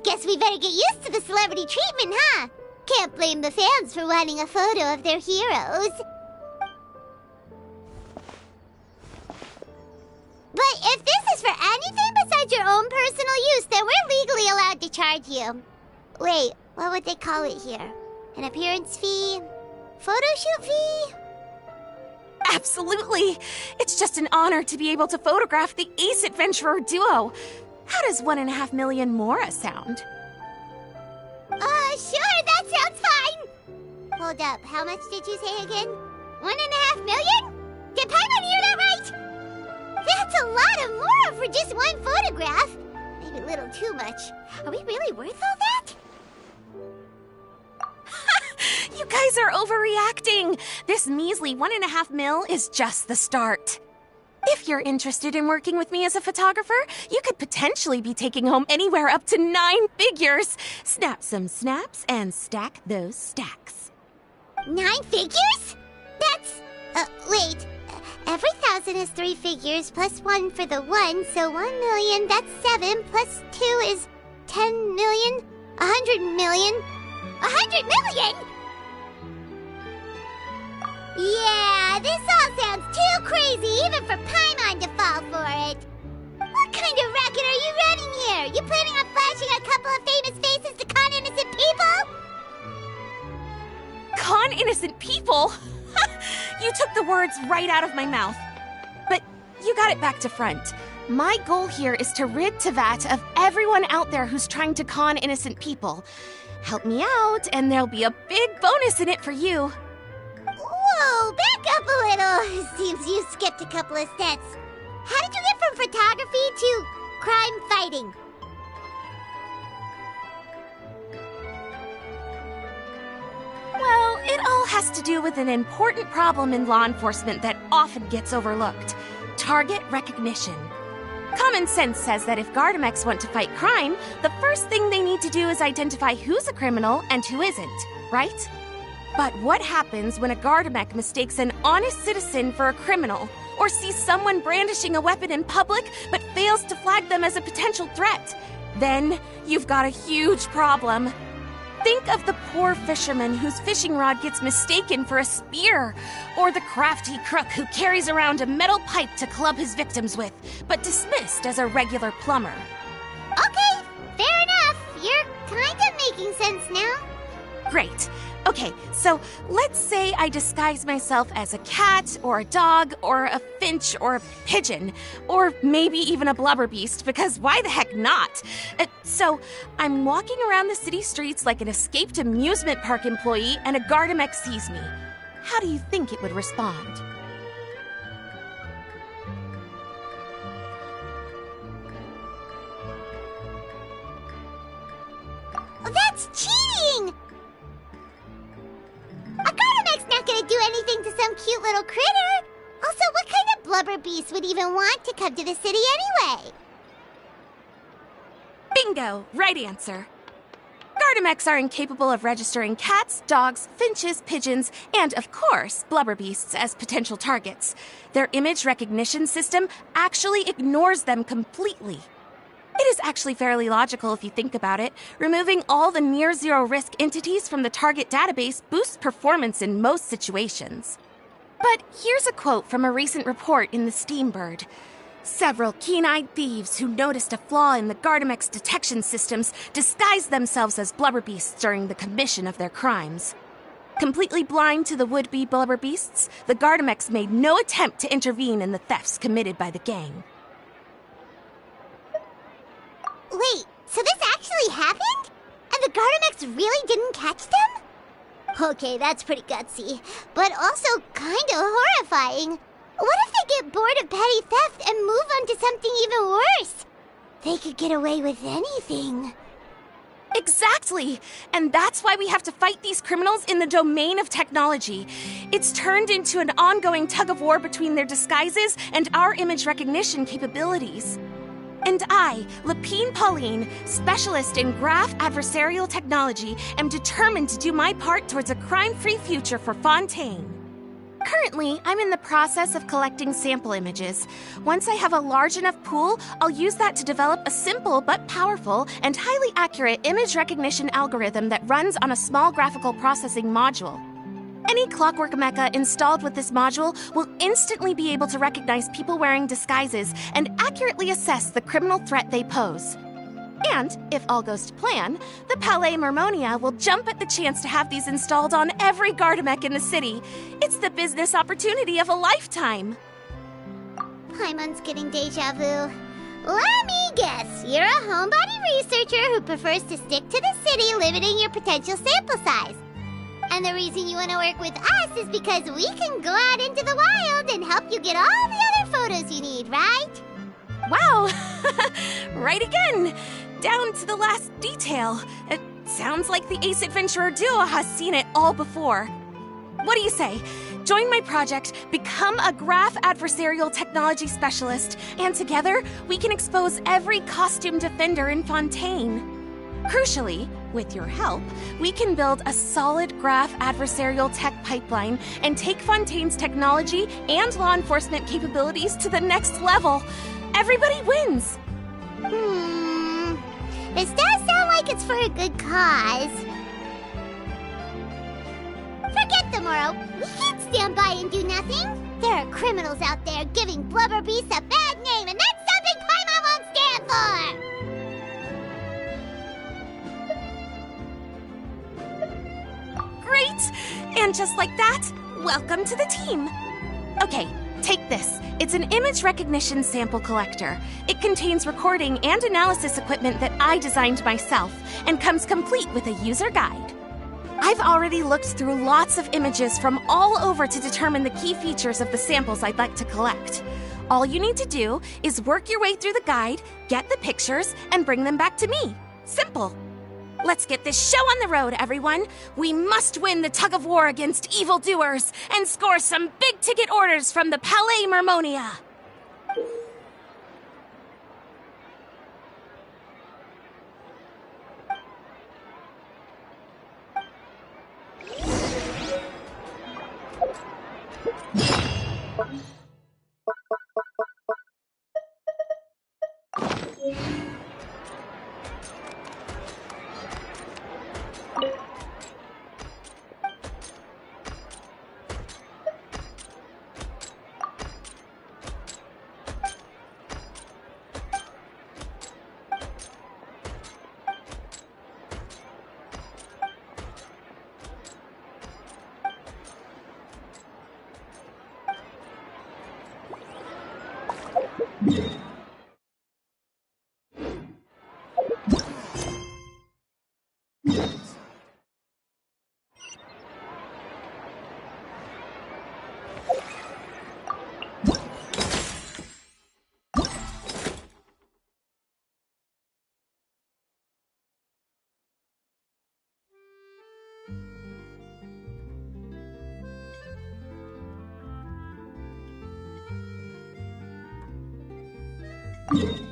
guess we better get used to the celebrity treatment, huh? Can't blame the fans for wanting a photo of their heroes. But if this is for anything besides your own personal use, then we're legally allowed to charge you. Wait, what would they call it here? An appearance fee? Photo shoot fee? Absolutely! It's just an honor to be able to photograph the Ace Adventurer duo. How does 1.5 million more sound? Sure, that sounds fine! Hold up, how much did you say again? 1.5 million? Did Paimon hear that right? That's a lot of more for just one photograph. Maybe a little too much. Are we really worth all that? You guys are overreacting! This measly 1.5 mil is just the start. If you're interested in working with me as a photographer, you could potentially be taking home anywhere up to 9 figures. Snap some snaps and stack those stacks. 9 figures? That's... wait. Every 1,000 is 3 figures, plus 1 for the 1, so 1 million, that's 7, plus 2 is 10 million, 100 million. 100 million?! Yeah, this all sounds too crazy even for Paimon to fall for it. What kind of racket are you running here? You planning on flashing a couple of famous faces to con innocent people? Con innocent people? You took the words right out of my mouth. But you got it back to front. My goal here is to rid Teyvat of everyone out there who's trying to con innocent people. Help me out, and there'll be a big bonus in it for you. Whoa, back up a little. Seems you skipped a couple of steps. How did you get from photography to crime fighting? Well, it all has to do with an important problem in law enforcement that often gets overlooked. Target recognition. Common sense says that if Gardamex want to fight crime, the first thing they need to do is identify who's a criminal and who isn't, right? But what happens when a Gardamex mistakes an honest citizen for a criminal, or sees someone brandishing a weapon in public but fails to flag them as a potential threat? Then you've got a huge problem. Think of the poor fisherman whose fishing rod gets mistaken for a spear, or the crafty crook who carries around a metal pipe to club his victims with, but dismissed as a regular plumber. Okay, fair enough. You're kind of making sense now. Great. Okay, so let's say I disguise myself as a cat, or a dog, or a finch, or a pigeon, or maybe even a blubber beast, because why the heck not? So I'm walking around the city streets like an escaped amusement park employee, and a Gardamex sees me. How do you think it would respond? That's cheating! A Gardamex not gonna do anything to some cute little critter. Also, what kind of blubber beast would even want to come to the city anyway? Bingo! Right answer. Gardamex are incapable of registering cats, dogs, finches, pigeons, and, of course, blubber beasts as potential targets. Their image recognition system actually ignores them completely. It is actually fairly logical if you think about it. Removing all the near-zero risk entities from the target database boosts performance in most situations. But here's a quote from a recent report in the Steambird. Several keen-eyed thieves who noticed a flaw in the Gardamex detection systems disguised themselves as blubber beasts during the commission of their crimes. Completely blind to the would-be blubber beasts, the Gardamex made no attempt to intervene in the thefts committed by the gang. Wait, so this actually happened? And the Gardamex really didn't catch them? Okay, that's pretty gutsy, but also kinda horrifying. What if they get bored of petty theft and move on to something even worse? They could get away with anything. Exactly! And that's why we have to fight these criminals in the domain of technology. It's turned into an ongoing tug-of-war between their disguises and our image recognition capabilities. And I, Lapine Pauline, specialist in graph adversarial technology, am determined to do my part towards a crime-free future for Fontaine. Currently, I'm in the process of collecting sample images. Once I have a large enough pool, I'll use that to develop a simple but powerful and highly accurate image recognition algorithm that runs on a small graphical processing module. Any Clockwork mecha installed with this module will instantly be able to recognize people wearing disguises and accurately assess the criminal threat they pose. And, if all goes to plan, the Palais Mermonia will jump at the chance to have these installed on every Gardamek in the city. It's the business opportunity of a lifetime. Paimon's getting deja vu. Let me guess, you're a homebody researcher who prefers to stick to the city, limiting your potential sample size. And the reason you want to work with us is because we can go out into the wild and help you get all the other photos you need, right? Wow! Right again! Down to the last detail. It sounds like the Ace Adventurer duo has seen it all before. What do you say? Join my project, become a graph adversarial technology specialist, and together we can expose every costume defender in Fontaine. Crucially, with your help, we can build a solid graph adversarial tech pipeline and take Fontaine's technology and law enforcement capabilities to the next level. Everybody wins! This does sound like it's for a good cause. Forget tomorrow. We can't stand by and do nothing. There are criminals out there giving Blubber Beast a bad name, and that's something Paimon won't stand for! Great! And just like that, welcome to the team. Okay, take this. It's an image recognition sample collector. It contains recording and analysis equipment that I designed myself and comes complete with a user guide. I've already looked through lots of images from all over to determine the key features of the samples I'd like to collect. All you need to do is work your way through the guide, get the pictures, and bring them back to me. Simple. Let's get this show on the road, everyone. We must win the tug of war against evildoers and score some big-ticket orders from the Palais Mermonia. You